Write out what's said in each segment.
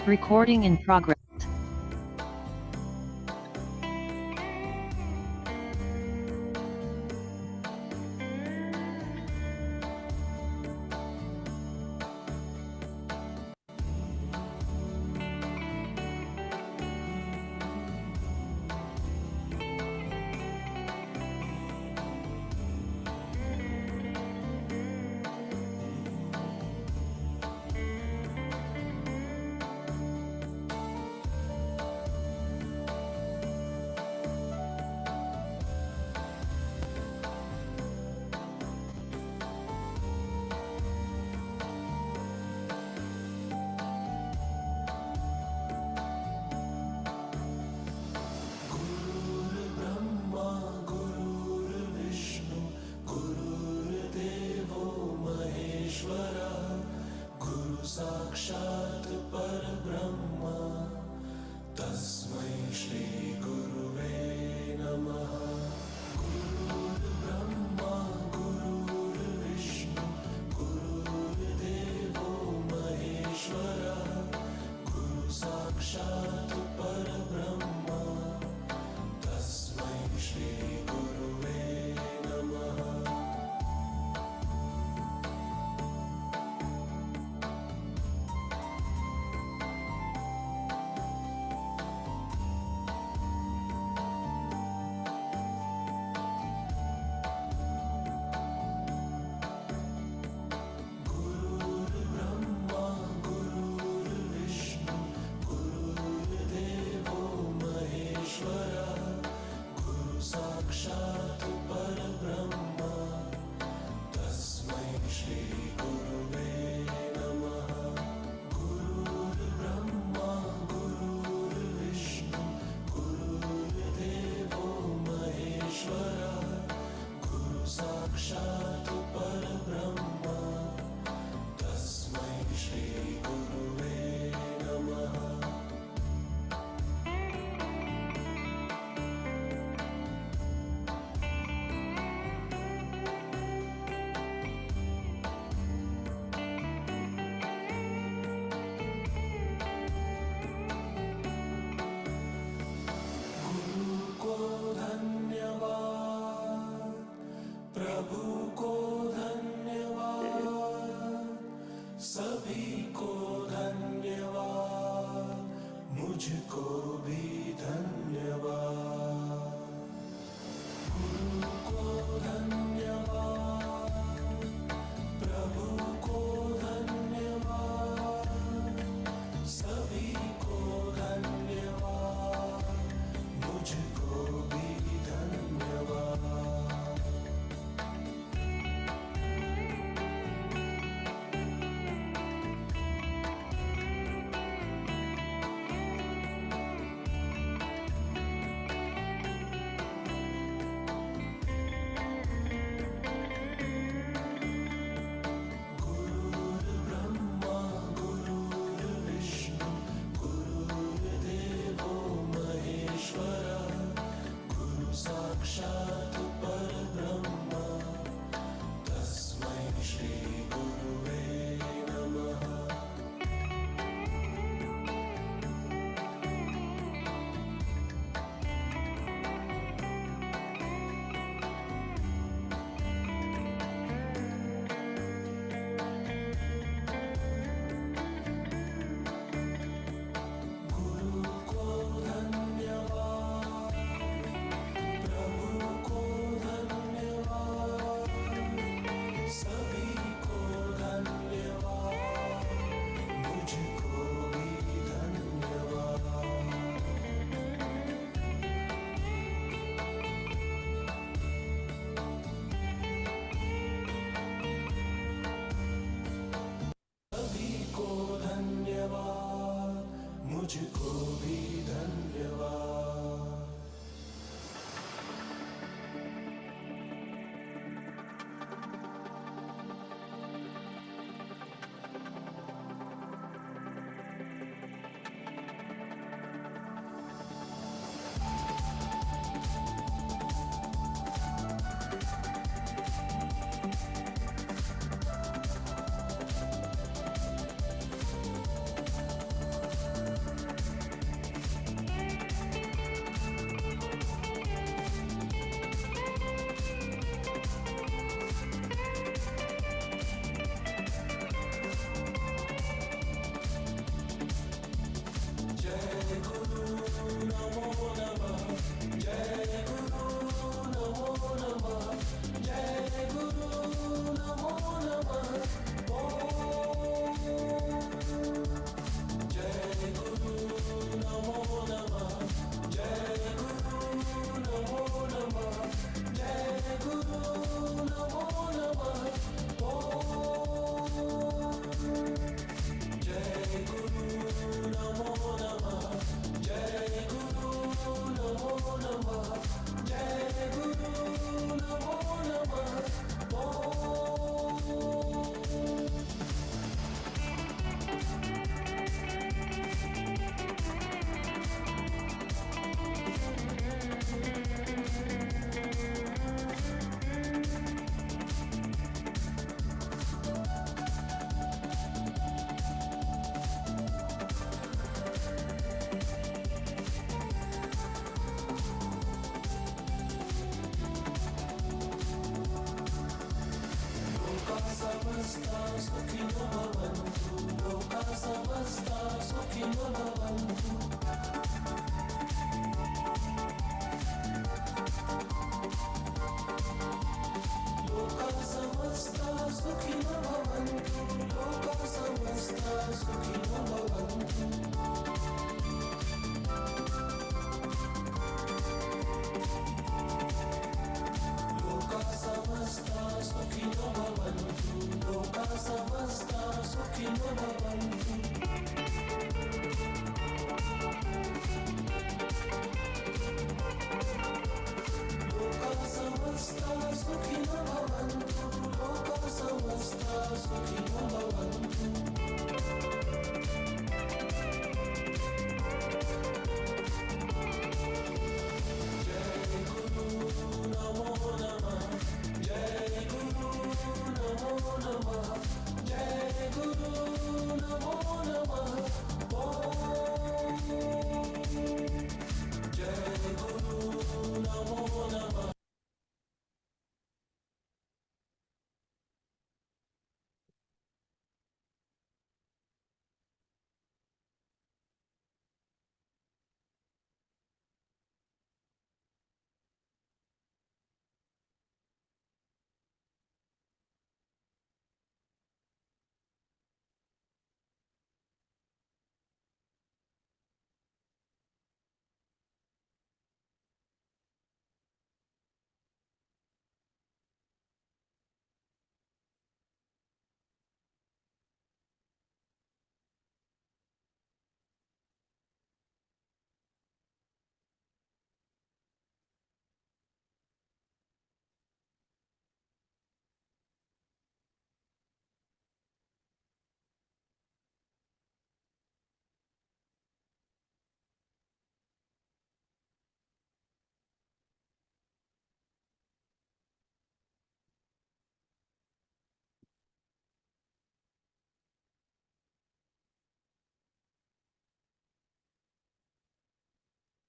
Recording in progress.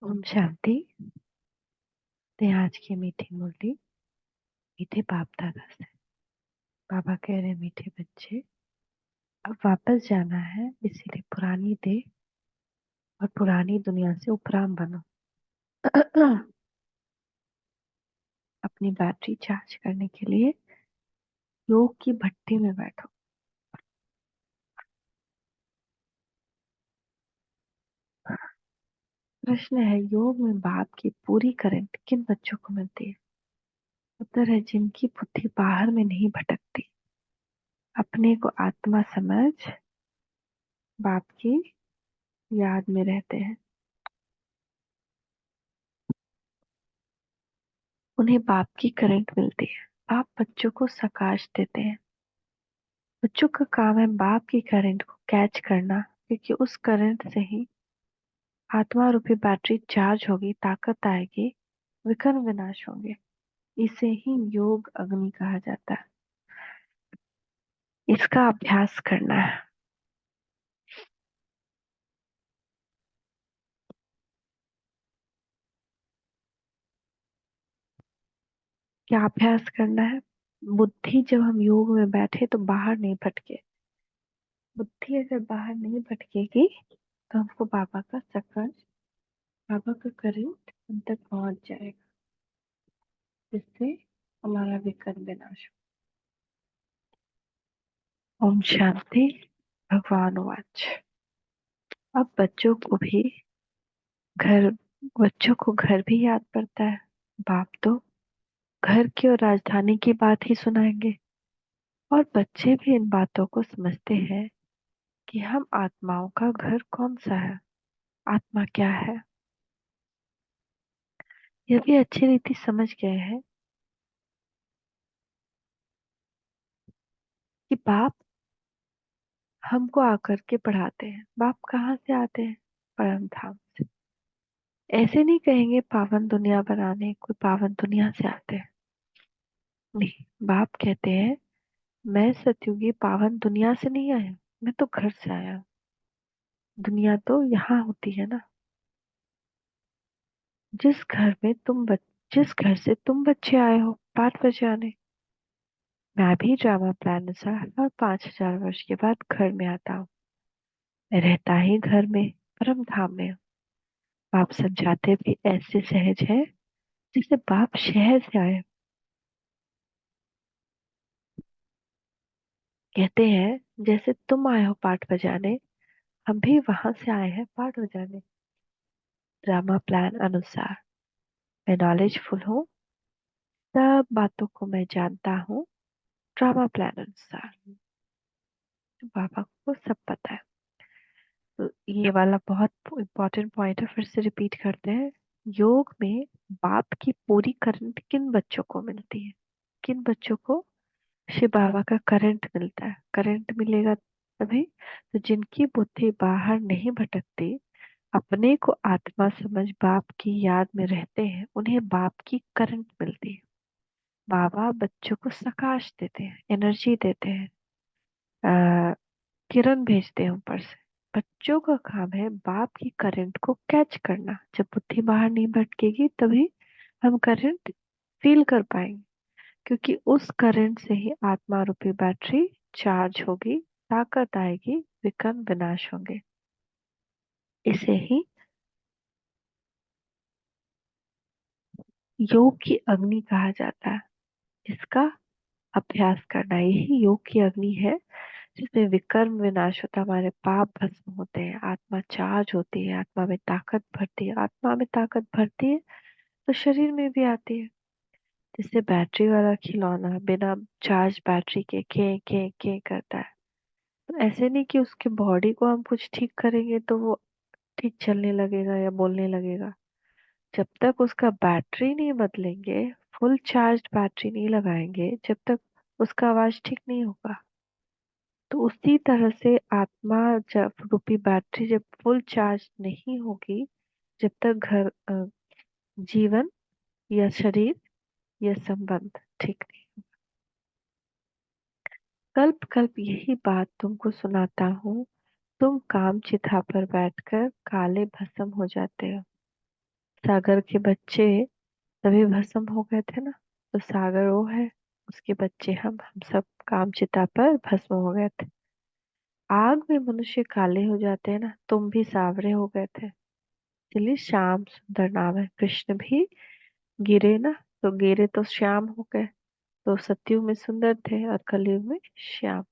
Om Shanti. ते आज की मीठी मुरली मीठे बाप दादा से। बाबा कह रहे मीठे बच्चे, अब वापस जाना है, इसीलिए पुरानी देह और पुरानी दुनिया से उपराम बनो। अपनी बैटरी चार्ज करने के लिए योग की भट्टी में बैठो। प्रश्न है, योग में बाप की पूरी करंट किन बच्चों को मिलती है? उत्तर है, जिनकी बुद्धि बाहर में नहीं भटकती, अपने को आत्मा समझ बाप की याद में रहते हैं। उन्हें बाप की करंट मिलती है। बाप बच्चों को सकाश देते हैं। बच्चों का काम है बाप की करंट को कैच करना, क्योंकि उस करंट से ही आत्मा रूपी बैटरी चार्ज होगी, ताकत आएगी, विकर्म विनाश होंगे। इसे ही योग अग्नि कहा जाता है। इसका अभ्यास करना है। क्या अभ्यास करना है? बुद्धि जब हम योग में बैठे तो बाहर नहीं भटके। बुद्धि अगर बाहर नहीं भटकेगी तो हमको बाबा का सकर्ष, बाबा का करंट हम तक पहुंच जाएगा, जिससे हमारा विकर्म विनाश हो। ओम शांति। भगवान वाच। अब घर बच्चों को घर भी याद पड़ता है। बाप तो घर की और राजधानी की बात ही सुनाएंगे, और बच्चे भी इन बातों को समझते हैं कि हम आत्माओं का घर कौन सा है, आत्मा क्या है। यह भी अच्छी रीति समझ गए हैं कि बाप हमको आकर के पढ़ाते हैं। बाप कहाँ से आते हैं? परम धाम से। ऐसे नहीं कहेंगे पावन दुनिया बनाने, कोई पावन दुनिया से आते हैं, नहीं। बाप कहते हैं, मैं सतयुगी पावन दुनिया से नहीं आया, मैं तो घर से आया। दुनिया तो यहाँ होती है ना। जिस घर में जिस घर से तुम बच्चे आए हो 5 बजे आने, मैं भी ड्रामा प्लान अनुसार हर 5,000 वर्ष के बाद घर में आता हूँ। मैं रहता ही घर में, परम धाम में हूँ। बाप समझाते भी ऐसे सहज है जैसे बाप शहर से आए। कहते हैं, जैसे तुम आए हो पाठ बजाने, हम भी वहां से आए हैं पाठ बजाने। ड्रामा प्लान अनुसार मैं नॉलेजफुल हूँ, सब बातों को मैं जानता हूँ। ड्रामा प्लान अनुसार तो बाबा को सब पता है। तो ये वाला बहुत इम्पोर्टेंट पॉइंट है, फिर से रिपीट करते हैं। योग में बाप की पूरी करंट किन बच्चों को मिलती है? किन बच्चों को शिव बाबा का करंट मिलता है? करंट मिलेगा तभी तो जिनकी बुद्धि बाहर नहीं भटकती, अपने को आत्मा समझ बाप की याद में रहते हैं, उन्हें बाप की करंट मिलती है। बाबा बच्चों को प्रकाश देते हैं, एनर्जी देते हैं, अ, किरण भेजते हैं ऊपर से। बच्चों का काम है बाप की करंट को कैच करना। जब बुद्धि बाहर नहीं भटकेगी तभी हम करंट फील कर पाएंगे, क्योंकि उस करंट से ही आत्मा रूपी बैटरी चार्ज होगी, ताकत आएगी, विकर्म विनाश होंगे। इसे ही योग की अग्नि कहा जाता है। इसका अभ्यास करना, यही योग की अग्नि है, जिसमें विकर्म विनाश होता है, हमारे पाप भस्म होते हैं, आत्मा चार्ज होती है, आत्मा में ताकत भरती है। आत्मा में ताकत भरती है तो शरीर में भी आती है। जिससे बैटरी वाला खिलौना बिना चार्ज बैटरी के खे खे खे करता है। तो ऐसे नहीं कि उसके बॉडी को हम कुछ ठीक करेंगे तो वो ठीक चलने लगेगा या बोलने लगेगा। जब तक उसका बैटरी नहीं बदलेंगे, फुल चार्ज बैटरी नहीं लगाएंगे, जब तक उसका आवाज ठीक नहीं होगा। तो उसी तरह से आत्मा जब रूपी बैटरी जब फुल चार्ज नहीं होगी, जब तक जीवन या शरीर या संबंध ठीक नहीं। कल्प कल्प यही बात तुमको सुनाता हूँ। तुम काम चिता पर बैठकर काले भस्म हो जाते हो। सागर के बच्चे तभी भस्म हो गए थे ना, तो सागर वो है, उसके बच्चे हम सब काम चिता पर भस्म हो गए थे। आग में मनुष्य काले हो जाते हैं ना, तुम भी सांवरे हो गए थे, इसलिए श्याम सुंदर नाम है। कृष्ण भी गिरे ना, तो गिरे तो श्याम हो गए, तो सतयुग में सुंदर थे और कलयुग में श्याम।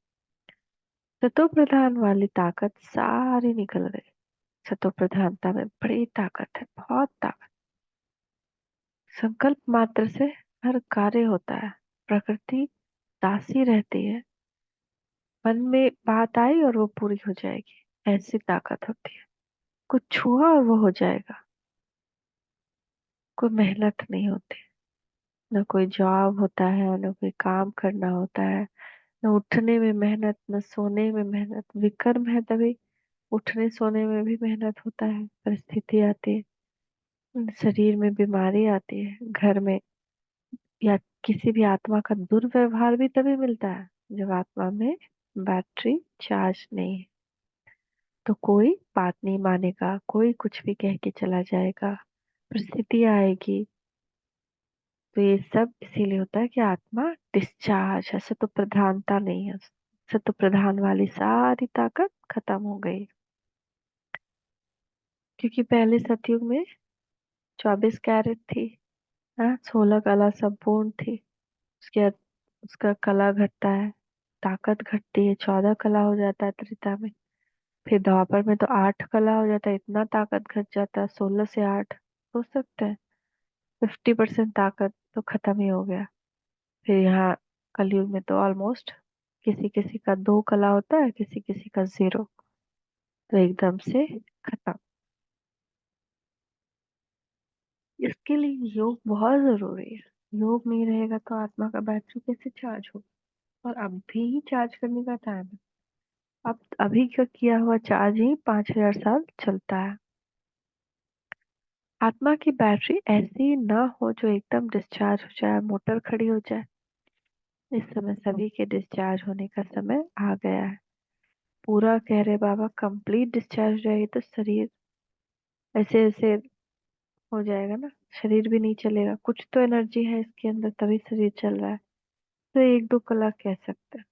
सतो प्रधान वाली ताकत सारी निकल गई। सतो प्रधानता में बड़ी ताकत है, बहुत ताकत। संकल्प मात्र से हर कार्य होता है। प्रकृति दासी रहती है, मन में बात आई और वो पूरी हो जाएगी, ऐसी ताकत होती है। कुछ छुआ और वो हो जाएगा। कोई मेहनत नहीं होती, न कोई जॉब होता है, न कोई काम करना होता है, न उठने में मेहनत, न सोने में मेहनत। विकर्म है तभी उठने सोने में भी मेहनत होता है, परिस्थिति आती है, शरीर में बीमारी आती है, घर में, या किसी भी आत्मा का दुर्व्यवहार भी तभी मिलता है जब आत्मा में बैटरी चार्ज नहीं है। तो कोई बात नहीं मानेगा, कोई कुछ भी कह के चला जाएगा, परिस्थिति आएगी। तो ये सब इसीलिए होता है कि आत्मा डिस्चार्ज है, सतो प्रधानता नहीं है। सतो प्रधान वाली सारी ताकत खत्म हो गई, क्योंकि पहले सतयुग में 24 कैरेट थी, हाँ, 16 कला संपूर्ण थी। उसके बाद उसका कला घटता है, ताकत घटती है, 14 कला हो जाता है त्रेता में। फिर द्वापर में तो 8 कला हो जाता है, इतना ताकत घट जाता है, 16 से 8 हो सकता है, 50% ताकत तो खत्म ही हो गया। फिर यहाँ कलयुग में तो ऑलमोस्ट किसी किसी का 2 कला होता है, किसी किसी का 0, तो एकदम से खत्म। इसके लिए योग बहुत जरूरी है। योग नहीं रहेगा तो आत्मा का बैटरी कैसे चार्ज होगा। और अभी ही चार्ज करने का टाइम है। अब अभी का किया हुआ चार्ज ही 5000 साल चलता है। आत्मा की बैटरी ऐसी ना हो जो एकदम डिस्चार्ज हो जाए, मोटर खड़ी हो जाए। इस समय सभी के डिस्चार्ज होने का समय आ गया है। पूरा कह रहे बाबा, कंप्लीट डिस्चार्ज हो जाएगी तो शरीर ऐसे ऐसे हो जाएगा ना, शरीर भी नहीं चलेगा। कुछ तो एनर्जी है इसके अंदर तभी शरीर चल रहा है। तो 1-2 कला कह सकते हैं।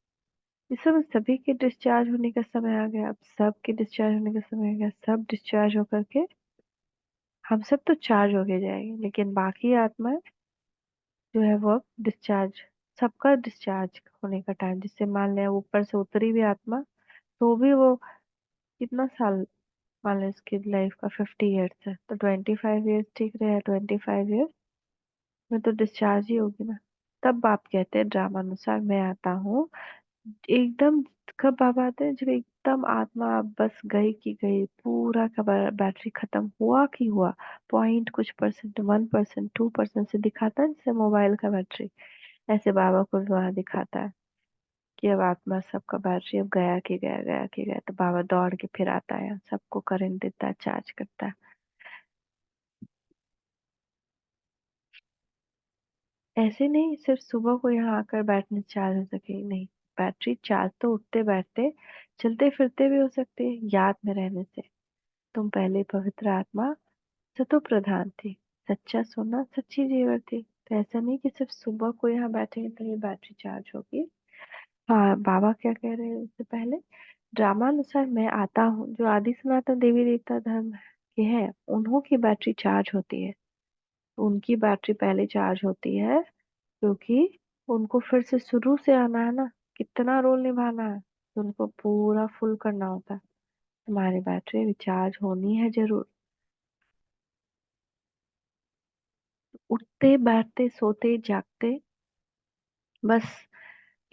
इस समय सभी के डिस्चार्ज होने का समय आ गया। अब सब के डिस्चार्ज होने का समय आ गया, सब डिस्चार्ज होकर के हम सब तो चार्ज होके जाएंगे, लेकिन बाकी आत्मा जो है वो डिस्चार्ज, सबका डिस्चार्ज होने का टाइम, जिससे मान लें ऊपर से उतरी भी आत्मा, तो भी वो कितना साल, मान लें इसकी लाइफ का 50 ईयर्स है, तो 25 ईयर्स ठीक रहे, 25 ईयर्स में तो डिस्चार्ज ही होगी ना। तब बाप कहते हैं ड्रामा अनुसार मैं आता हूँ एकदम। कब बाबा आते हैं, जब एकदम आत्मा बस गई की गई, पूरा का बैटरी खत्म हुआ की हुआ, पॉइंट कुछ परसेंट, 1%, 2% से दिखाता है जैसे मोबाइल का बैटरी, ऐसे बाबा को भी वहां दिखाता है कि अब आत्मा सबका बैटरी अब गया कि गया, गया कि गया, तो बाबा दौड़ के फिर आता है, सबको करंट देता है, चार्ज करता है। ऐसे नहीं सिर्फ सुबह को यहाँ आकर बैठने से चार्ज हो सके, नहीं। बैटरी चार्ज तो उठते बैठते चलते फिरते भी हो सकती है, याद में रहने से। तुम पहले पवित्र आत्मा सतो प्रधान थी, सच्चा सोना सच्ची जेवर थी, तो ऐसा नहीं कि सिर्फ सुबह को यहाँ बैठेंगे तो ये बैटरी चार्ज होगी। हाँ, बाबा क्या कह रहे हैं उससे पहले, ड्रामानुसार मैं आता हूँ, जो आदि सनातन देवी देवता धर्म के हैं उन्हों की बैटरी चार्ज होती है। उनकी बैटरी पहले चार्ज होती है, क्योंकि उनको फिर से शुरू से आना है ना, कितना रोल निभाना है, तो उनको पूरा फुल करना होता है। तुम्हारी बैटरी रिचार्ज होनी है जरूर। उठते बैठते सोते जागते बस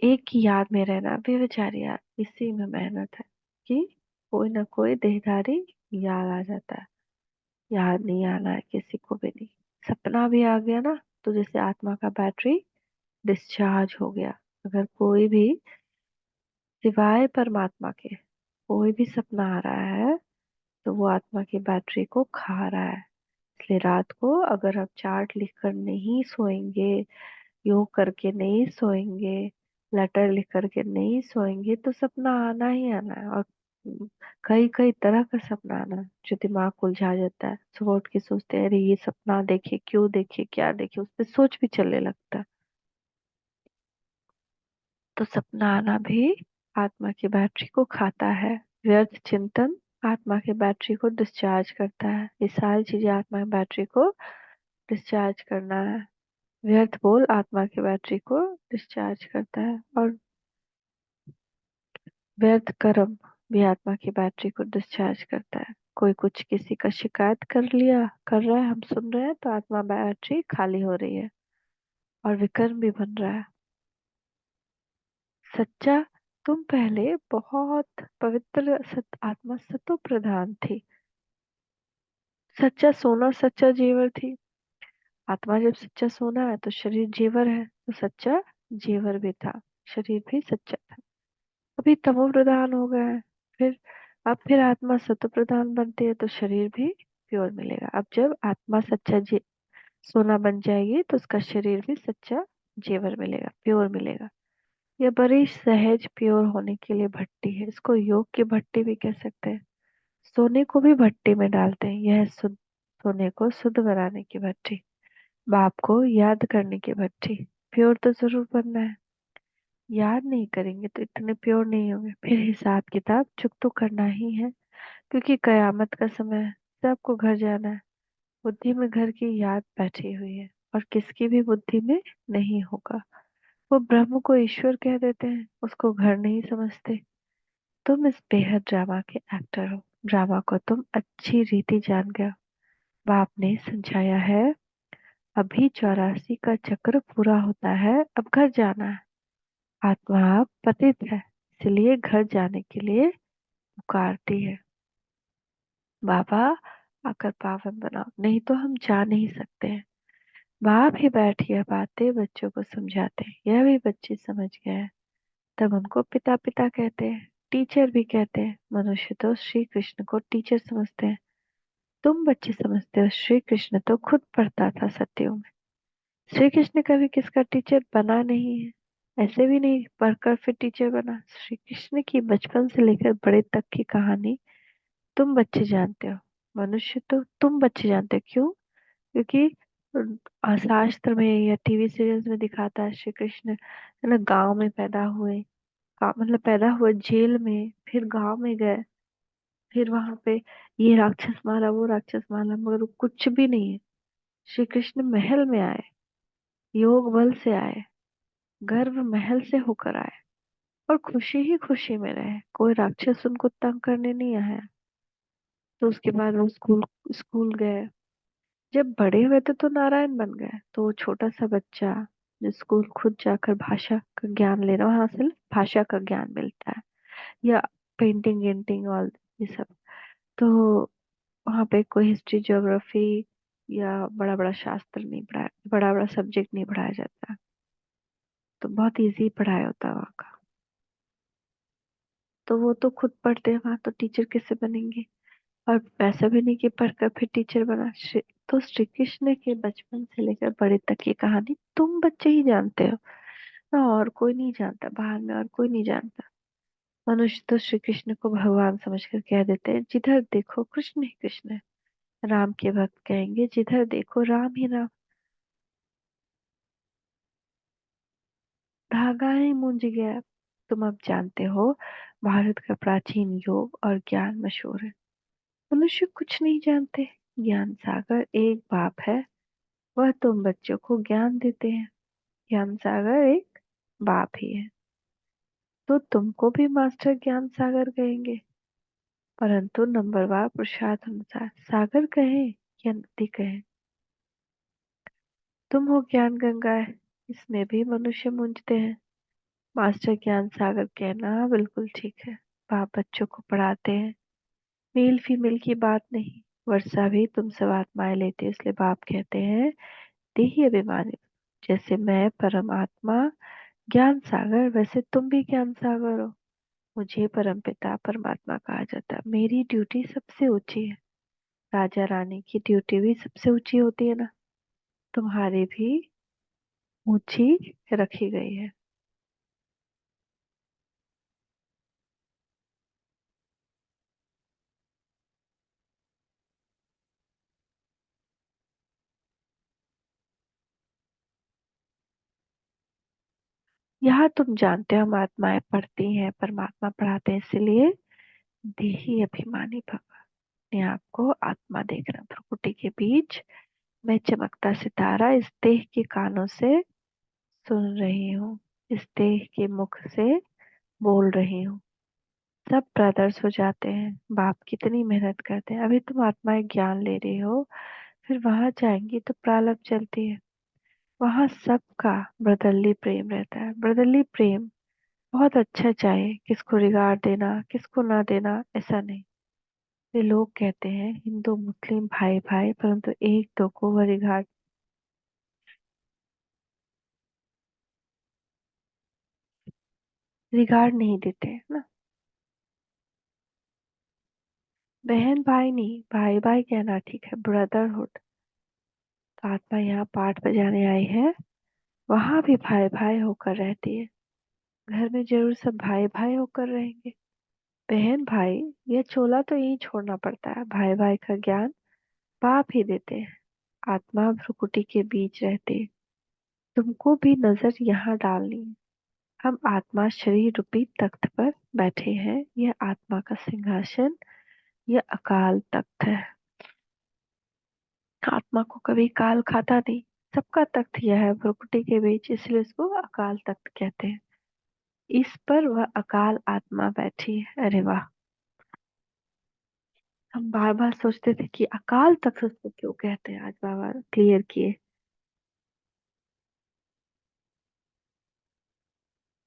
एक ही याद में रहना, बेविचार याद, इसी में मेहनत है कि कोई ना कोई देहधारी याद आ जाता है। याद नहीं आना है किसी को भी नहीं। सपना भी आ गया ना, तो जैसे आत्मा का बैटरी डिस्चार्ज हो गया। अगर कोई भी सिवाय परमात्मा के कोई भी सपना आ रहा है, तो वो आत्मा की बैटरी को खा रहा है। इसलिए रात को अगर आप चार्ट लिख कर नहीं सोएंगे, योग करके नहीं सोएंगे, लेटर लिख करके नहीं सोएंगे, तो सपना आना ही आना है। और हम्म, कई कई तरह का सपना आना जो दिमाग को उलझा जाता है। सुबह उठ के सोचते हैं, अरे ये सपना देखे, क्यों देखे, क्या देखे, उस पर सोच भी चलने लगता है। तो सपना आना भी आत्मा की बैटरी को खाता है। व्यर्थ चिंतन आत्मा की बैटरी को डिस्चार्ज करता है। ये सारी चीजें आत्मा की बैटरी को डिस्चार्ज करना है। व्यर्थ बोल आत्मा की बैटरी को डिस्चार्ज करता है, और व्यर्थ कर्म भी आत्मा की बैटरी को डिस्चार्ज करता है। कोई कुछ किसी का शिकायत कर रहा है, हम सुन रहे हैं, तो आत्मा बैटरी खाली हो रही है और विकर्म भी बन रहा है। सच्चा, तुम पहले बहुत पवित्र आत्मा सतो प्रधान थी। सच्चा सोना सच्चा जेवर थी। आत्मा जब सच्चा सोना है तो शरीर जेवर है, तो सच्चा जेवर भी था, शरीर भी सच्चा था। अभी तमो प्रधान हो गया है। फिर अब फिर आत्मा सतो प्रधान बनती है तो शरीर भी प्योर मिलेगा। अब जब आत्मा सच्चा सोना बन जाएगी तो उसका शरीर भी सच्चा जेवर मिलेगा, प्योर मिलेगा। यह बड़ी सहज प्योर होने के लिए भट्टी है। इसको योग की भट्टी भी कह सकते हैं। सोने को भी भट्टी में डालते हैं, यह शुद्ध सोने को शुद्ध बनाने की भट्टी। बाप को याद करने की भट्टी। प्योर तो जरूर बनना है, याद नहीं करेंगे तो इतने प्योर नहीं होंगे। फिर हिसाब किताब चुक तो करना ही है, क्योंकि कयामत का समय है, सबको घर जाना है। बुद्धि में घर की याद बैठी हुई है, और किसकी भी बुद्धि में नहीं होगा। वो ब्रह्म को ईश्वर कह देते हैं, उसको घर नहीं समझते। तुम इस बेहद ड्रामा के एक्टर हो। ड्रामा को तुम अच्छी रीति जान गए हो। बाप ने समझाया है, अभी 84 का चक्र पूरा होता है, अब घर जाना है। आत्मा पतित है, इसलिए घर जाने के लिए पुकारती है। बाबा आकर पावन बनाओ, नहीं तो हम जा नहीं सकते हैं। बाप ही बैठ यह बातें बच्चों को समझाते हैं, यह भी बच्चे समझ गए हैं। तब उनको पिता पिता कहते हैं, टीचर भी कहते हैं। मनुष्य तो श्री कृष्ण को टीचर समझते हैं। तुम बच्चे समझते हो श्री कृष्ण तो खुद पढ़ता था सत्युग में। श्री कृष्ण कभी किसका टीचर बना नहीं है, ऐसे भी नहीं पढ़कर फिर टीचर बना। श्री कृष्ण की बचपन से लेकर बड़े तक की कहानी तुम बच्चे जानते हो। मनुष्य तो तुम बच्चे जानते हो, क्यों? क्योंकि शास्त्र में या टीवी सीरियल्स में दिखाता है श्री कृष्ण है ना, गांव में पैदा हुए। मतलब पैदा हुए जेल में, फिर गांव में गए, फिर वहां पे ये राक्षस मारा, वो राक्षस मारा, मगर वो कुछ भी नहीं है। श्री कृष्ण महल में आए, योग बल से आए, गर्व महल से होकर आए, और खुशी ही खुशी में रहे। कोई राक्षस उनको तंग करने नहीं आया। तो उसके बाद वो स्कूल स्कूल गए। जब बड़े हुए तो नारायण बन गए। तो वो छोटा सा बच्चा जो स्कूल खुद जाकर भाषा का ज्ञान ले रहा, वहां सिर्फ भाषा का ज्ञान मिलता है, या पेंटिंग वेंटिंग और ये सब। तो वहाँ पे कोई हिस्ट्री ज्योग्राफी या बड़ा बड़ा शास्त्र नहीं पढ़ाया, बड़ा बड़ा सब्जेक्ट नहीं पढ़ाया जाता। तो बहुत इजी पढ़ाई होता है वहाँ का। तो वो तो खुद पढ़ते हैं वहाँ, तो टीचर कैसे बनेंगे? और पैसा भी नहीं कि पढ़कर फिर टीचर बना। तो श्री कृष्ण के बचपन से लेकर बड़े तक की कहानी तुम बच्चे ही जानते हो ना, और कोई नहीं जानता, बाहर में और कोई नहीं जानता। मनुष्य तो श्री कृष्ण को भगवान समझकर कह देते हैं, जिधर देखो कृष्ण ही कृष्ण है। राम के भक्त कहेंगे, जिधर देखो राम ही राम। धागा ही मूंज गया। तुम अब जानते हो, भारत का प्राचीन योग और ज्ञान मशहूर है। मनुष्य कुछ नहीं जानते। ज्ञान सागर एक बाप है, वह तुम बच्चों को ज्ञान देते हैं। ज्ञान सागर एक बाप ही है, तो तुमको भी मास्टर ज्ञान सागर कहेंगे। परंतु नंबरवार पुरुषार्थ अनुसार सागर कहे या नदी कहे, तुम हो ज्ञान गंगा, इसमें भी मनुष्य मूंझते हैं। मास्टर ज्ञान सागर कहना बिल्कुल ठीक है। बाप बच्चों को पढ़ाते हैं, मेल फीमेल की बात नहीं। वर्षा भी तुमसे आत्माएं लेती है, इसलिए बाप कहते हैं, देही अभिमानी। जैसे मैं परमात्मा ज्ञान सागर, वैसे तुम भी ज्ञान सागर हो। मुझे परम पिता परमात्मा कहा जाता है। मेरी ड्यूटी सबसे ऊंची है। राजा रानी की ड्यूटी भी सबसे ऊंची होती है ना, तुम्हारी भी ऊंची रखी गई है। यहाँ तुम जानते हो हम आत्माएं पढ़ती हैं, परमात्मा पढ़ाते हैं, इसलिए देही अभिमानी भव। अपने आप को आत्मा देखना। भ्रुकुटी के बीच मैं चमकता सितारा इस देह के कानों से सुन रही हूँ, इस देह के मुख से बोल रही हूँ। सब ब्रदर्स हो जाते हैं। बाप कितनी मेहनत करते हैं। अभी तुम आत्माएं ज्ञान ले रही हो, फिर वहां जाएंगी तो प्रालब्ध चलती है। वहां सबका ब्रदरली प्रेम रहता है। ब्रदरली प्रेम बहुत अच्छा, चाहे किसको रिगार्ड देना किसको ना देना ऐसा नहीं। वे लोग कहते हैं हिंदू मुस्लिम भाई भाई, परंतु एक दो को वह रिगार्ड नहीं देते हैं ना। बहन भाई नहीं, भाई भाई कहना ठीक है, ब्रदरहुड। तो आत्मा यहाँ पाठ बजाने आई है, वहां भी भाई भाई होकर रहती है। घर में जरूर सब भाई भाई होकर रहेंगे। बहन भाई यह चोला तो यही छोड़ना पड़ता है। भाई भाई का ज्ञान बाप ही देते हैं। आत्मा भ्रुकुटी के बीच रहती है। तुमको भी नजर यहाँ डालनी है। हम आत्मा शरीर रूपी तख्त पर बैठे हैं। यह आत्मा का सिंहासन, यह अकाल तख्त है। आत्मा को कभी काल खाता नहीं। सबका तख्त यह है भ्रुकुटी के बीच, इसलिए इसको अकाल तख्त कहते हैं। इस पर वह अकाल आत्मा बैठी है। अरे वाह। हम बार बार सोचते थे कि अकाल तख्त उसको क्यों कहते हैं, आज बाबा क्लियर किए।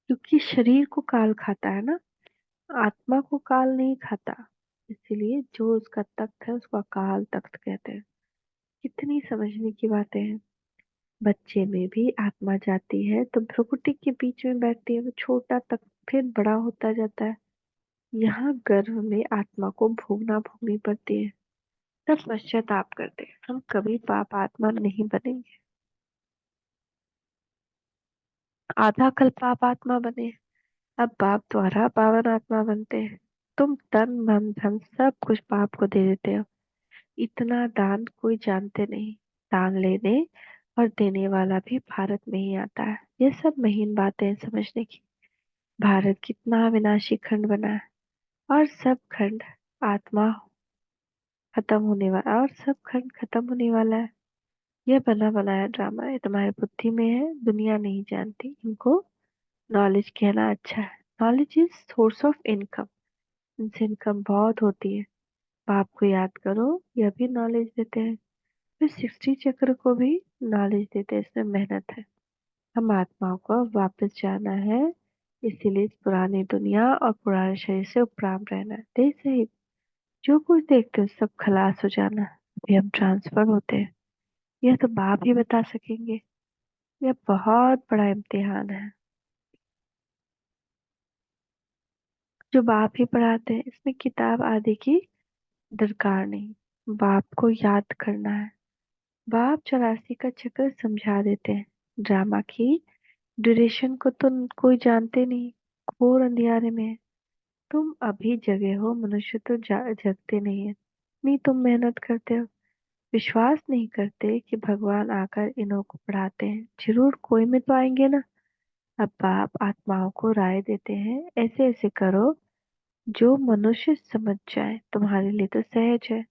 क्योंकि शरीर को काल खाता है ना, आत्मा को काल नहीं खाता। इसीलिए जो उसका तख्त है उसको अकाल तख्त कहते हैं। कितनी समझने की बातें हैं। बच्चे में भी आत्मा जाती है तो भ्रुकुटी के बीच में बैठती है। वो छोटा तक फिर बड़ा होता जाता है। यहाँ गर्भ में आत्मा को भोगना भोगनी पड़ती है। तब पश्चाताप करते हैं। हम कभी पाप आत्मा नहीं बनेंगे। आधा कल पाप आत्मा बने, अब बाप द्वारा पावन आत्मा बनते हैं। तुम तन मन धन सब कुछ बाप को दे देते हो। इतना दान कोई जानते नहीं। दान लेने और देने वाला भी भारत में ही आता है। ये सब महीन बातें हैं समझने की। भारत कितना विनाशी खंड बना है, और सब खंड आत्मा खत्म होने वाला, और सब खंड खत्म होने वाला है। यह बना बनाया ड्रामा है, तुम्हारी बुद्धि में है, दुनिया नहीं जानती। इनको नॉलेज कहना अच्छा है। Knowledge is source of income. इनसे इनकम बहुत होती है। बाप को याद करो, यह भी नॉलेज देते हैं। फिर 60 चक्र को भी नॉलेज देते हैं, इसमें मेहनत है। हम आत्माओं को अब वापस जाना है, इसीलिए इस पुरानी दुनिया और पुराने शरीर से उपराम रहना है। देह सहित जो कुछ देखते हो सब खलास हो जाना है। अभी हम ट्रांसफर होते हैं। यह तो बाप ही बता सकेंगे। यह बहुत बड़ा इम्तिहान है जो बाप ही पढ़ाते हैं। इसमें किताब आदि की दरकार नहीं। बाप को याद करना है। बाप 84 का चक्र समझा देते हैं। ड्रामा की ड्यूरेशन को तो कोई जानते नहीं। घोर अंधियारे में है। तुम अभी जगे हो, मनुष्य तो जगते नहीं है। नहीं, तुम मेहनत करते हो। विश्वास नहीं करते कि भगवान आकर इन्हों को पढ़ाते हैं। जरूर कोई में तो आएंगे ना। अब बाप आत्माओं को राय देते हैं, ऐसे ऐसे करो जो मनुष्य समझ जाए। तुम्हारे लिए तो सहज है।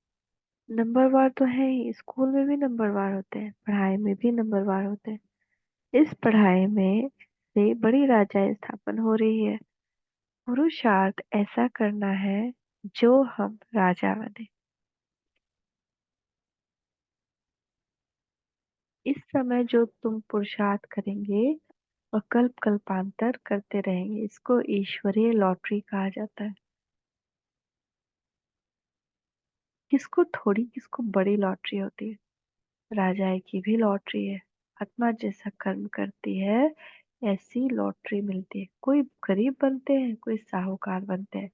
नंबरवार तो है ही, स्कूल में भी नंबरवार होते हैं, पढ़ाई में भी नंबरवार होते हैं। इस पढ़ाई में से बड़ी राजाएं स्थापन हो रही है। पुरुषार्थ ऐसा करना है जो हम राजा बने। इस समय जो तुम पुरुषार्थ करेंगे और कल्प कल्पांतर करते रहेंगे, इसको ईश्वरीय लॉटरी कहा जाता है। किसको थोड़ी, किसको बड़ी लॉटरी होती है। राजाए की भी लॉटरी है। आत्मा जैसा कर्म करती है ऐसी लॉटरी मिलती है। कोई गरीब बनते हैं, कोई साहूकार बनते हैं।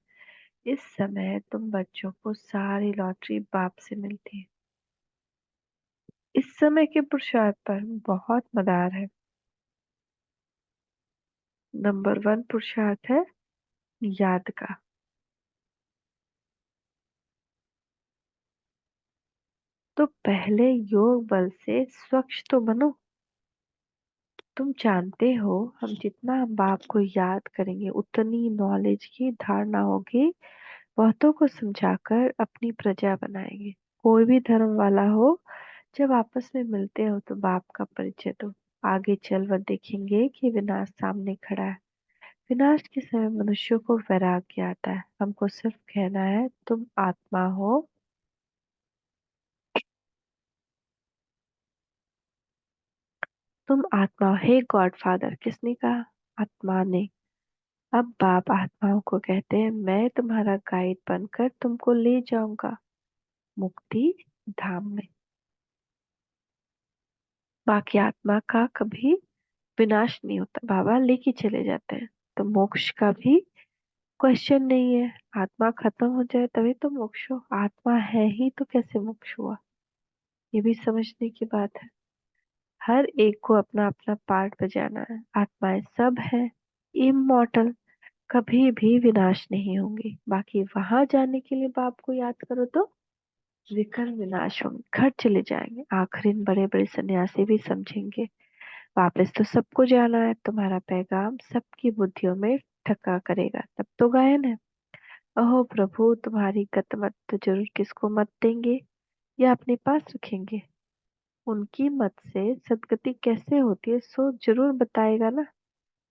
इस समय तुम बच्चों को सारी लॉटरी बाप से मिलती है। इस समय के पुरुषार्थ पर बहुत मदार है। नंबर वन पुरुषार्थ है याद का। तो पहले योग बल से स्वच्छ तो बनो। तुम जानते हो, हम बाप को याद करेंगे उतनी नॉलेज की धारणा होगी। बहुतों को समझाकर अपनी प्रजा बनाएंगे। कोई भी धर्म वाला हो, जब आपस में मिलते हो तो बाप का परिचय दो। आगे चल वह देखेंगे कि विनाश सामने खड़ा है। विनाश के समय मनुष्यों को वैराग्य आता है। हमको सिर्फ कहना है, तुम आत्मा हो। तुम आत्मा हो। हे गॉड फादर, किसने कहा? आत्मा ने। अब बाप आत्माओं को कहते हैं, मैं तुम्हारा गाइड बनकर तुमको ले जाऊंगा मुक्ति धाम में। बाकी आत्मा का कभी विनाश नहीं होता, बाबा लेके चले जाते हैं। तो मोक्ष का भी क्वेश्चन नहीं है। आत्मा खत्म हो जाए तभी तो मोक्ष हो। आत्मा है ही तो कैसे मोक्ष हुआ? ये भी समझने की बात है। हर एक को अपना अपना पार्ट बजाना है। आत्माएं सब है इमॉर्टल, कभी भी विनाश नहीं होंगी। बाकी वहां जाने के लिए बाप को याद करो तो विकर्म विनाश होंगे, घर चले जाएंगे। आखिर इन बड़े बड़े सन्यासी भी समझेंगे, वापस तो सबको जाना है। तुम्हारा पैगाम सबकी बुद्धियों में ठक्का करेगा, तब तो गायन है। अहो प्रभु, तुम्हारी गत मत तो जरूर किसको मत देंगे या अपने पास रखेंगे। उनकी मत से सदगति कैसे होती है सो जरूर बताएगा ना।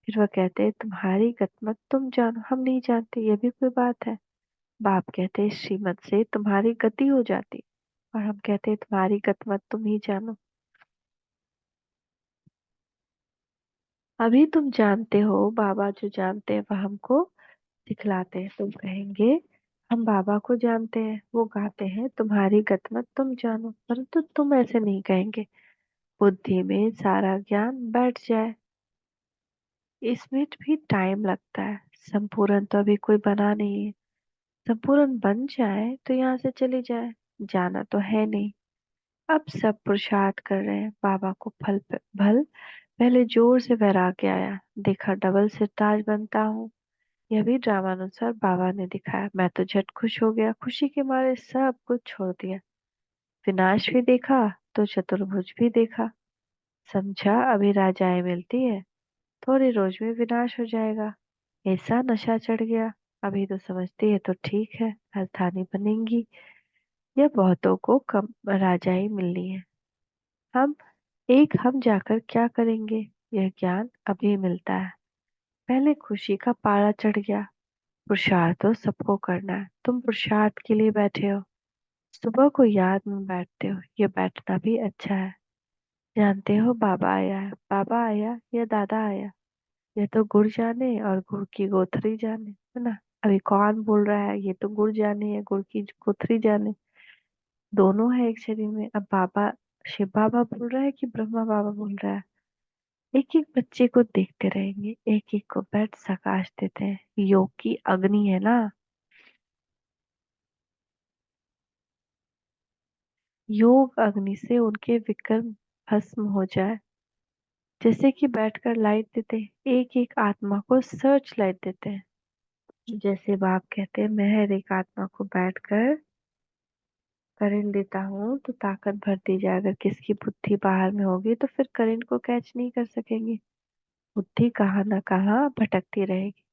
फिर वह कहते हैं, तुम्हारी गत मत तुम जानो, हम नहीं जानते, ये भी कोई बात है? बाप कहते हैं, श्रीमत से तुम्हारी गति हो जाती, और हम कहते हैं तुम्हारी गत मत तुम ही जानो। अभी तुम जानते हो, बाबा जो जानते हैं वह हमको सिखलाते हैं। तुम कहेंगे, हम बाबा को जानते हैं, वो गाते हैं तुम्हारी गत मत तुम जानो, परंतु तुम ऐसे नहीं कहेंगे। बुद्धि में सारा ज्ञान बैठ जाए, इसमें भी टाइम लगता है। संपूर्ण तो अभी कोई बना नहीं है। संपूर्ण बन जाए तो यहाँ से चले जाए, जाना तो है नहीं। अब सब पुरुषार्थ कर रहे हैं, बाबा को भल पहले जोर से वैराग्य आया, देखा डबल सिरताज बनता हूँ। यह भी ड्रामानुसार बाबा ने दिखाया। मैं तो झट खुश हो गया, खुशी के मारे सब कुछ छोड़ दिया। विनाश भी देखा तो चतुर्भुज भी देखा। समझा अभी राजाएं मिलती है, थोड़ी रोज में विनाश हो जाएगा। ऐसा नशा चढ़ गया, अभी तो समझती है तो ठीक है, राजधानी बनेंगी या बहुतों को कम राजाएं मिलनी है। हम हम जाकर क्या करेंगे, यह ज्ञान अभी मिलता है। पहले खुशी का पारा चढ़ गया। पुरुषार्थ तो सबको करना है, तुम पुरुषार्थ के लिए बैठे हो। सुबह को याद में बैठते हो, ये बैठना भी अच्छा है। जानते हो, बाबा आया है, बाबा आया या दादा आया, ये तो गुड़ जाने और गुड़ की गोथरी जाने, है ना। अभी कौन बोल रहा है, ये तो गुड़ जाने या गुड़ की गोथरी जाने। दोनों है एक शरीर में। अब बाबा शिव बाबा बोल रहा है कि ब्रह्मा बाबा बोल रहा है? एक एक बच्चे को देखते रहेंगे, एक एक को बैठ प्रकाश देते हैं। योग की अग्नि है ना, योग अग्नि से उनके विक्रम भस्म हो जाए। जैसे कि बैठकर लाइट देते हैं, एक एक आत्मा को सर्च लाइट देते हैं। जैसे बाप कहते हैं, मैं हर एक आत्मा को बैठकर करंट देता हूँ तो ताकत भरती जाए। अगर किसकी बुद्धि बाहर में होगी तो फिर करंट को कैच नहीं कर सकेंगे, बुद्धि कहाँ ना कहाँ भटकती रहेगी।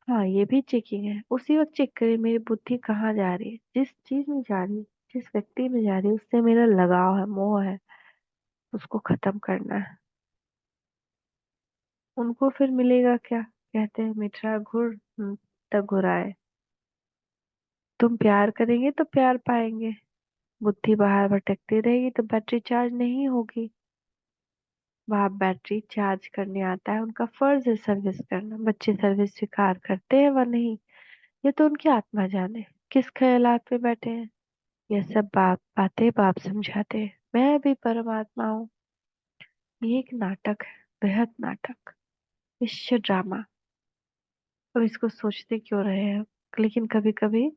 हाँ, ये भी चेकिंग है। उसी वक्त चेक करें मेरी बुद्धि कहाँ जा रही है, जिस चीज में जा रही है, जिस व्यक्ति में जा रही है, उससे मेरा लगाव है, मोह है, उसको खत्म करना है। उनको फिर मिलेगा क्या? कहते हैं मिठा घुर तब घुराए। तुम प्यार करेंगे तो प्यार पाएंगे। बुद्धि बाहर भटकती रहेगी तो बैटरी चार्ज नहीं होगी। वहां बैटरी चार्ज करने आता है, उनका फर्ज है सर्विस करना। बच्चे सर्विस स्वीकार करते हैं व नहीं, ये तो उनकी आत्मा जाने किस ख्यालात में बैठे हैं। यह सब बातें बाप समझाते हैं। मैं भी परमात्मा हूँ। ये एक नाटक है, बेहद नाटक, विश्व ड्रामा। अब इसको सोचते क्यों रहे हैं? लेकिन कभी कभी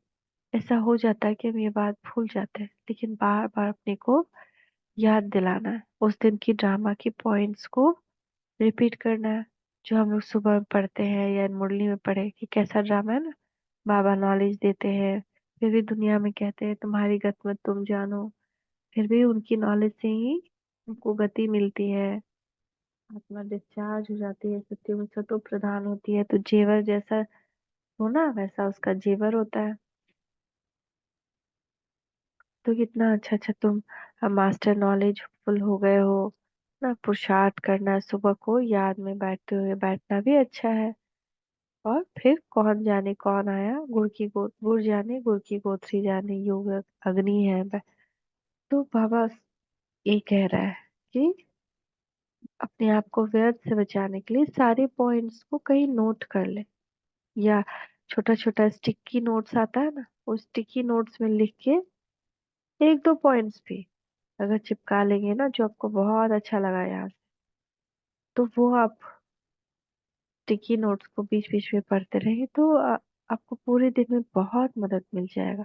ऐसा हो जाता है कि हम ये बात भूल जाते हैं, लेकिन बार बार अपने को याद दिलाना है। उस दिन की ड्रामा की पॉइंट्स को रिपीट करना है, जो हम लोग सुबह में पढ़ते हैं या मुरली में पढ़े कि कैसा ड्रामा है ना। बाबा नॉलेज देते हैं, फिर भी दुनिया में कहते हैं तुम्हारी गत मत तुम जानो, फिर भी उनकी नॉलेज से ही उनको गति मिलती है। आत्मा डिस्चार्ज हो जाती है, सत्य में सतो प्रधान होती है, तो जेवर जैसा होना वैसा उसका जेवर होता है। तो कितना अच्छा अच्छा तुम मास्टर नॉलेज फुल हो गए हो ना। पुरुषार्थ करना, सुबह को याद में बैठते हुए बैठना भी अच्छा है। और फिर कौन जाने कौन आया, गुड़ जाने गुड़ की गोथरी जाने, योग अग्नि है तो बाबा ये कह रहा है कि अपने आप को व्यर्थ से बचाने के लिए सारे पॉइंट्स को कहीं नोट कर ले, या छोटा छोटा स्टिकी नोट्स आता है ना, उस स्टिकी नोट्स में लिख के एक दो पॉइंट्स भी अगर चिपका लेंगे ना, जो आपको बहुत अच्छा लगा यहाँ से, तो वो आप स्टिकी नोट्स को बीच बीच में पढ़ते रहेंगे तो आपको पूरे दिन में बहुत मदद मिल जाएगा।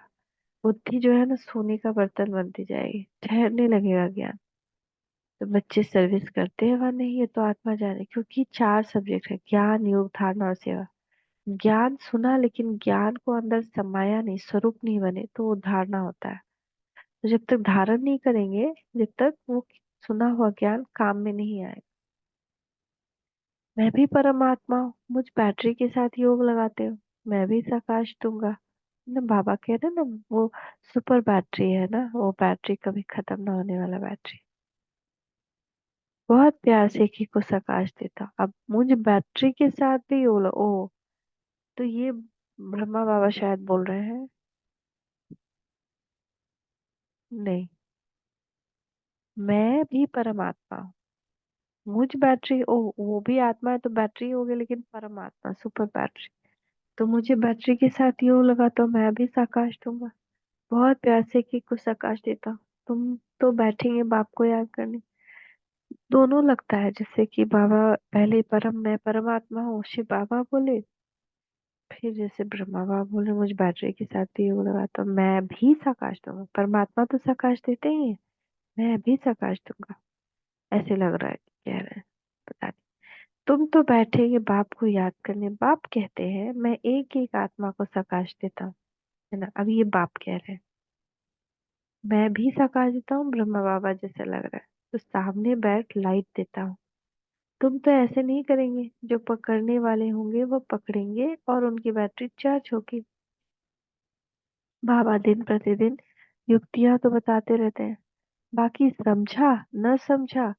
बुद्धि जो है ना सोने का बर्तन बनती जाएगी, ठहरने लगेगा ज्ञान। तो बच्चे सर्विस करते हैं वह नहीं, ये तो आत्मा जाने, क्योंकि चार सब्जेक्ट है, ज्ञान योग धारणा और सेवा। ज्ञान सुना लेकिन ज्ञान को अंदर समाया नहीं, स्वरूप नहीं बने, तो वो धारणा होता है। तो जब तक धारण नहीं करेंगे, जब तक वो सुना हुआ ज्ञान काम में नहीं आएगा। मैं भी परमात्मा हूँ, मुझ बैटरी के साथ योग लगाते हो, मैं भी प्रकाश दूंगा ना। बाबा कह रहे ना, वो सुपर बैटरी है ना, वो बैटरी कभी खत्म ना होने वाला बैटरी। बहुत प्यार से एक ही को प्रकाश देता, अब मुझ बैटरी के साथ भी योग ओ, तो ये ब्रह्मा बाबा शायद बोल रहे हैं। नहीं, मैं भी परमात्मा हूँ, मुझ बैटरी ओ, वो भी आत्मा है तो बैटरी हो गई, लेकिन परमात्मा सुपर बैटरी। तो मुझे बैटरी के साथ योग लगा तो मैं भी प्रकाश दूंगा। बहुत प्यार से कि कुछ प्रकाश देता हूँ। तुम तो बैठेंगे बाप को याद करने, दोनों लगता है जैसे कि बाबा पहले परम मैं परमात्मा हूँ शिव बाबा बोले, फिर जैसे ब्रह्मा बाबा बोले मुझ बैटरी के साथ भी योग लगा तो मैं भी प्रकाश दूंगा। परमात्मा तो प्रकाश देते ही है, मैं भी प्रकाश दूंगा। ऐसे लग रहा है कि कह रहे हैं, पता नहीं। तुम तो बैठेंगे बाप को याद करने, बाप कहते हैं मैं एक एक आत्मा को प्रकाश देता हूँ, है ना। अब ये बाप कह रहे हैं मैं भी प्रकाश देता हूँ, ब्रह्मा बाबा जैसे लग रहा है, तो सामने बैठ लाइट देता हूँ। तुम तो ऐसे नहीं करेंगे, जो पकड़ने वाले होंगे वो पकड़ेंगे और उनकी बैटरी चार्ज होगी। बाबा दिन प्रतिदिन युक्तियां तो बताते रहते हैं, बाकी समझा न समझा,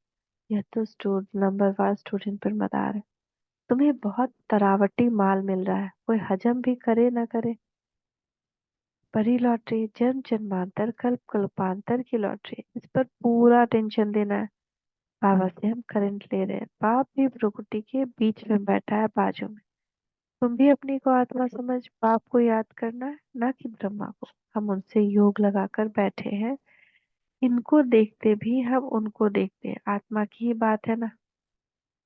यह तो नंबर 1 स्टूडेंट पर मदार है। तुम्हें बहुत तरावटी माल मिल रहा है, कोई हजम भी करे न करे। परी लॉटरी, जन्म जन्मांतर कल्प कल्पांतर की लॉटरी, इस पर पूरा टेंशन देना है। बाबा से हम करंट ले रहे हैं, बाप भी प्रकृति के बीच में बैठा है बाजू में। तुम भी अपनी को आत्मा समझ बाप को याद करना है, ना कि ब्रह्मा को। हम उनसे योग लगाकर बैठे हैं, इनको देखते भी हम उनको देखते हैं, आत्मा की ही बात है ना।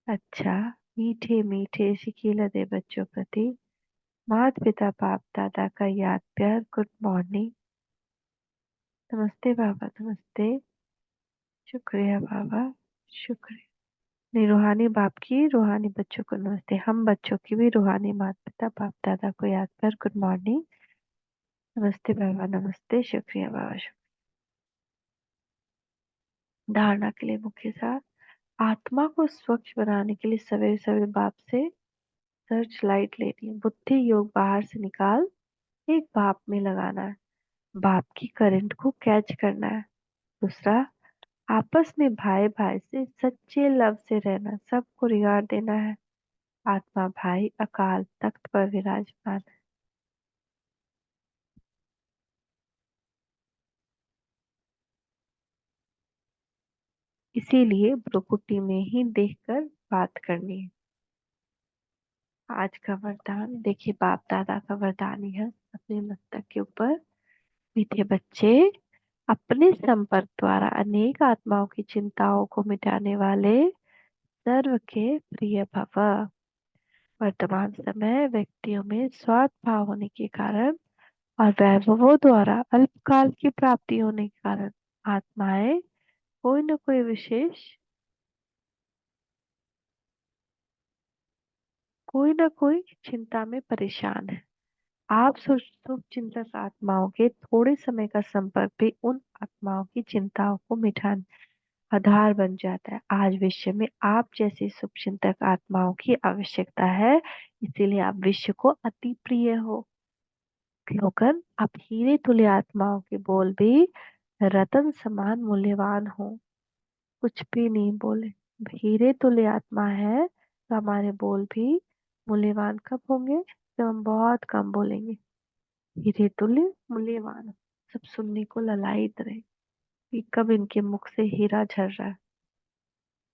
अच्छा, मीठे मीठे शिकीला दे बच्चों प्रति माता पिता बाप दादा का याद प्यार, गुड मॉर्निंग। नमस्ते बाबा, नमस्ते। शुक्रिया बाबा, शुक्रिया। नहीं, रूहानी बाप की रूहानी बच्चों को नमस्ते, हम बच्चों की भी रूहानी माता पिता बाप दादा को याद कर गुड मॉर्निंग। नमस्ते बाबा, नमस्ते, शुक्रिया बाबा, धारणा के लिए मुख्य सार, आत्मा को स्वच्छ बनाने के लिए सवेरे सवेरे बाप से सर्च लाइट लेनी है। बुद्धि योग बाहर से निकाल एक बाप में लगाना है, बाप की करंट को कैच करना है। दूसरा, आपस में भाई भाई से सच्चे लव से रहना, सबको रिगार्ड देना है। आत्मा भाई अकाल तख्त पर विराजमान है। इसीलिए भ्रुकुटी में ही देखकर बात करनी है। आज का वरदान देखिए, बाप दादा का वरदान ही है अपने मस्तक के ऊपर। मीठे बच्चे, अपने संपर्क द्वारा अनेक आत्माओं की चिंताओं को मिटाने वाले सर्व के प्रिय भव। वर्तमान समय व्यक्तियों में स्वार्थ भाव होने के कारण और वैभवों द्वारा अल्पकाल की प्राप्ति होने के कारण आत्माएं कोई न कोई विशेष कोई न कोई चिंता में परेशान है। आप शुभ चिंतक आत्माओं के थोड़े समय का संपर्क भी उन आत्माओं की चिंताओं को मिटाने आधार बन जाता है। आज विश्व में आप जैसी शुभचिंतक आत्माओं की आवश्यकता है, इसीलिए आप विश्व को अति प्रिय हो। स्लोगन, आप हीरे तुल्य आत्माओं के बोल भी रतन समान मूल्यवान हो। कुछ भी नहीं बोले, हीरे तुल्य आत्मा है तो हमारे बोल भी मूल्यवान कब होंगे? जब हम बहुत कम बोलेंगे। हीरे तुल्य मूल्यवान, सब सुनने को ललायत रहे कि कब इनके मुख से हीरा झर रहा है।